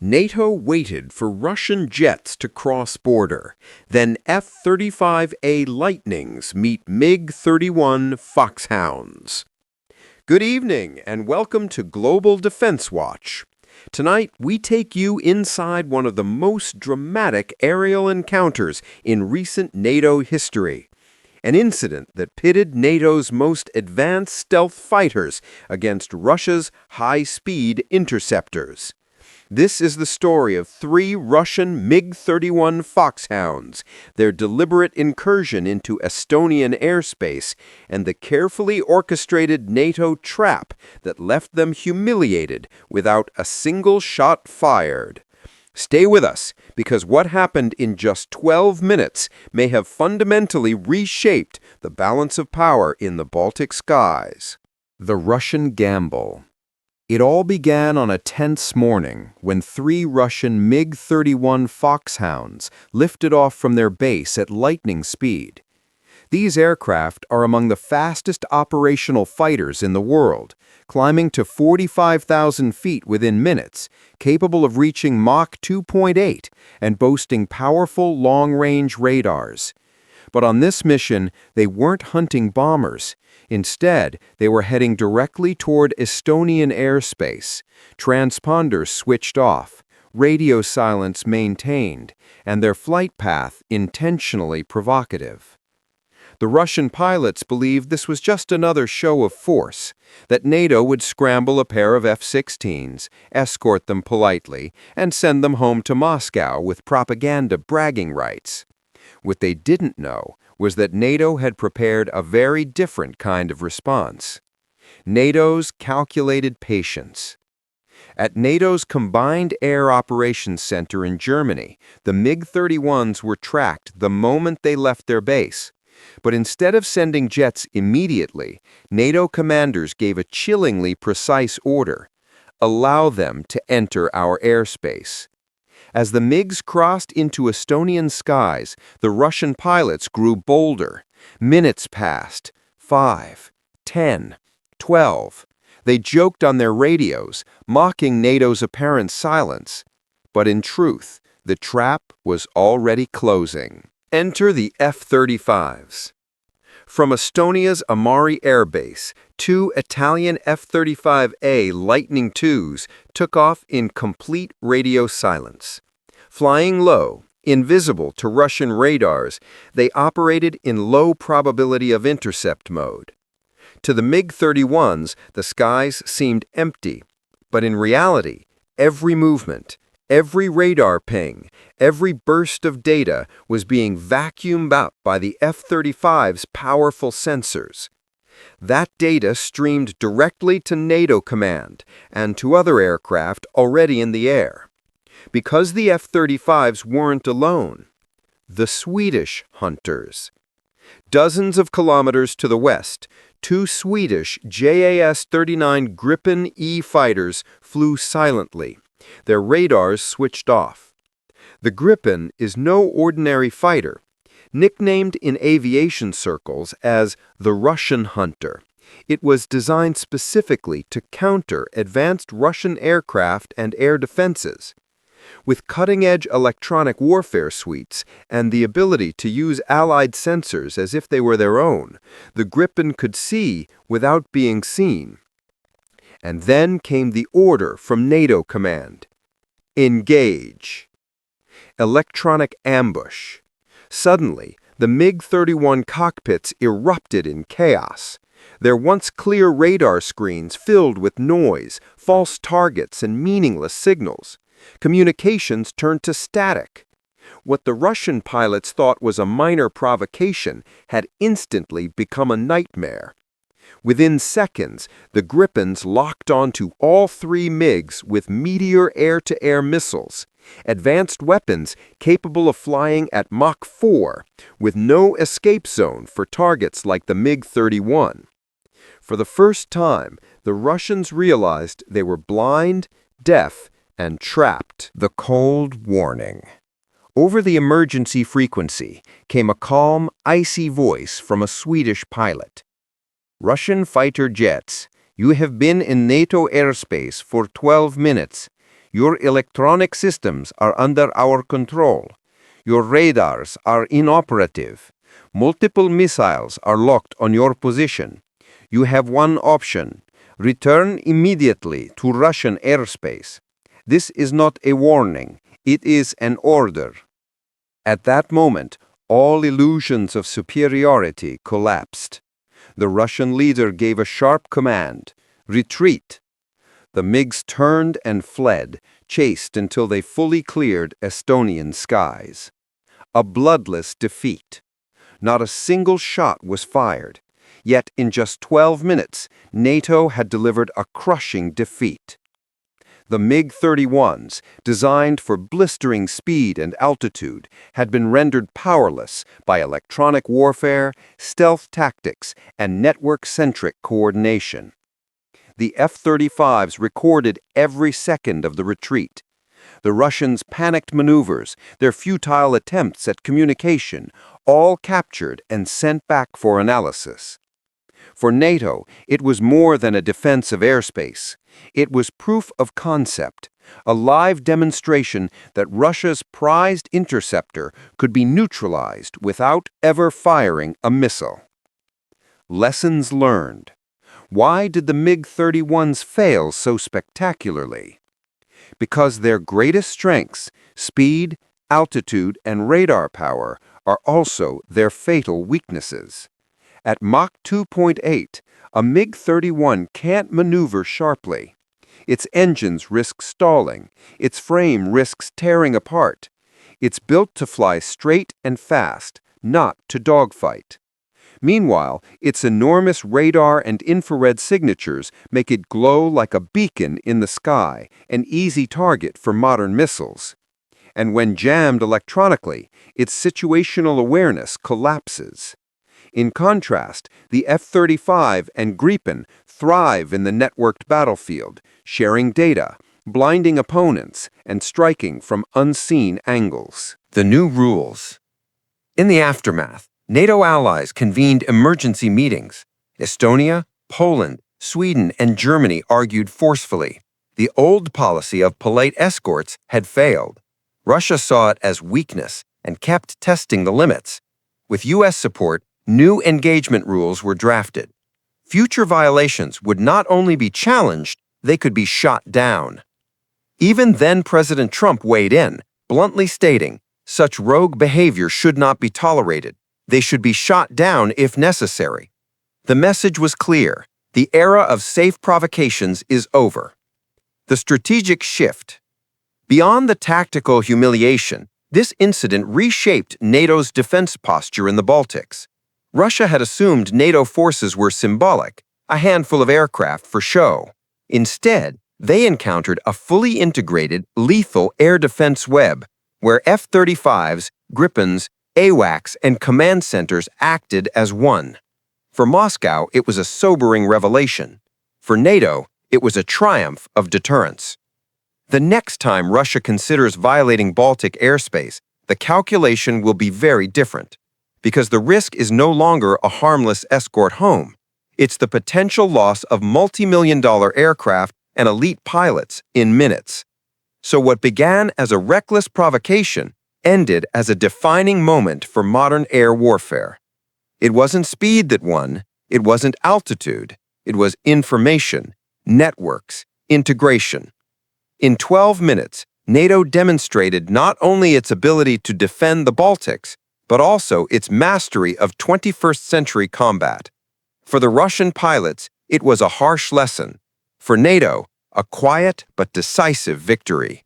NATO waited for Russian jets to cross border. Then F-35A Lightnings meet MiG-31 Foxhounds. Good evening and welcome to Global Defense Watch. Tonight, we take you inside one of the most dramatic aerial encounters in recent NATO history. An incident that pitted NATO's most advanced stealth fighters against Russia's high-speed interceptors. This is the story of 3 Russian MiG-31 Foxhounds, their deliberate incursion into Estonian airspace, and the carefully orchestrated NATO trap that left them humiliated without a single shot fired. Stay with us, because what happened in just 12 minutes may have fundamentally reshaped the balance of power in the Baltic skies. The Russian Gamble. It all began on a tense morning when 3 Russian MiG-31 Foxhounds lifted off from their base at lightning speed. These aircraft are among the fastest operational fighters in the world, climbing to 45,000 feet within minutes, capable of reaching Mach 2.8 and boasting powerful long-range radars. But on this mission, they weren't hunting bombers. Instead, they were heading directly toward Estonian airspace, transponders switched off, radio silence maintained, and their flight path intentionally provocative. The Russian pilots believed this was just another show of force, that NATO would scramble a pair of F-16s, escort them politely, and send them home to Moscow with propaganda bragging rights. What they didn't know was that NATO had prepared a very different kind of response. NATO's calculated patience. At NATO's Combined Air Operations Center in Germany, the MiG-31s were tracked the moment they left their base. But instead of sending jets immediately, NATO commanders gave a chillingly precise order: allow them to enter our airspace. As the MiGs crossed into Estonian skies, the Russian pilots grew bolder. Minutes passed. 5, 10, 12. They joked on their radios, mocking NATO's apparent silence. But in truth, the trap was already closing. Enter the F-35s. From Estonia's Amari Air Base, 2 Italian F-35A Lightning IIs took off in complete radio silence. Flying low, invisible to Russian radars, they operated in low probability of intercept mode. To the MiG-31s, the skies seemed empty, but in reality, every movement, every radar ping, every burst of data was being vacuumed up by the F-35's powerful sensors. That data streamed directly to NATO command and to other aircraft already in the air. Because the F-35s weren't alone. The Swedish hunters. Dozens of kilometers to the west, 2 Swedish JAS-39 Gripen E fighters flew silently, their radars switched off. The Gripen is no ordinary fighter. Nicknamed in aviation circles as the Russian Hunter, it was designed specifically to counter advanced Russian aircraft and air defenses. With cutting-edge electronic warfare suites and the ability to use Allied sensors as if they were their own, the Gripen could see without being seen. And then came the order from NATO command: engage. Electronic ambush. Suddenly, the MiG-31 cockpits erupted in chaos. Their once clear radar screens filled with noise, false targets, and meaningless signals. Communications turned to static. What the Russian pilots thought was a minor provocation had instantly become a nightmare. Within seconds, the Gripens locked onto all 3 MiGs with Meteor air-to-air missiles, advanced weapons capable of flying at Mach 4, with no escape zone for targets like the MiG-31. For the first time, the Russians realized they were blind, deaf, and trapped. The cold warning. Over the emergency frequency came a calm, icy voice from a Swedish pilot. Russian fighter jets, you have been in NATO airspace for 12 minutes. Your electronic systems are under our control. Your radars are inoperative. Multiple missiles are locked on your position. You have one option. Return immediately to Russian airspace. This is not a warning. It is an order." At that moment, all illusions of superiority collapsed. The Russian leader gave a sharp command: "Retreat." The MiGs turned and fled, chased until they fully cleared Estonian skies. A bloodless defeat. Not a single shot was fired. Yet in just 12 minutes, NATO had delivered a crushing defeat. The MiG-31s, designed for blistering speed and altitude, had been rendered powerless by electronic warfare, stealth tactics, and network-centric coordination. The F-35s recorded every second of the retreat. The Russians' panicked maneuvers, their futile attempts at communication, all captured and sent back for analysis. For NATO, it was more than a defense of airspace. It was proof of concept, a live demonstration that Russia's prized interceptor could be neutralized without ever firing a missile. Lessons learned. Why did the MiG-31s fail so spectacularly? Because their greatest strengths, speed, altitude, and radar power, are also their fatal weaknesses. At Mach 2.8, a MiG-31 can't maneuver sharply. Its engines risk stalling. Its frame risks tearing apart. It's built to fly straight and fast, not to dogfight. Meanwhile, its enormous radar and infrared signatures make it glow like a beacon in the sky, an easy target for modern missiles. And when jammed electronically, its situational awareness collapses. In contrast, the F-35 and Gripen thrive in the networked battlefield, sharing data, blinding opponents, and striking from unseen angles. The new rules. In the aftermath, NATO allies convened emergency meetings. Estonia, Poland, Sweden, and Germany argued forcefully. The old policy of polite escorts had failed. Russia saw it as weakness and kept testing the limits. With U.S. support, new engagement rules were drafted. Future violations would not only be challenged, they could be shot down. Even then President Trump weighed in, bluntly stating, "Such rogue behavior should not be tolerated. They should be shot down if necessary." The message was clear. The era of safe provocations is over. The strategic shift. Beyond the tactical humiliation, this incident reshaped NATO's defense posture in the Baltics. Russia had assumed NATO forces were symbolic, a handful of aircraft for show. Instead, they encountered a fully integrated, lethal air defense web, where F-35s, Gripens, AWACS, and command centers acted as one. For Moscow, it was a sobering revelation. For NATO, it was a triumph of deterrence. The next time Russia considers violating Baltic airspace, the calculation will be very different. Because the risk is no longer a harmless escort home. It's the potential loss of multi-million-dollar aircraft and elite pilots in minutes. So what began as a reckless provocation ended as a defining moment for modern air warfare. It wasn't speed that won, it wasn't altitude, it was information, networks, integration. In 12 minutes, NATO demonstrated not only its ability to defend the Baltics, but also its mastery of 21st century combat. For the Russian pilots, it was a harsh lesson. For NATO, a quiet but decisive victory.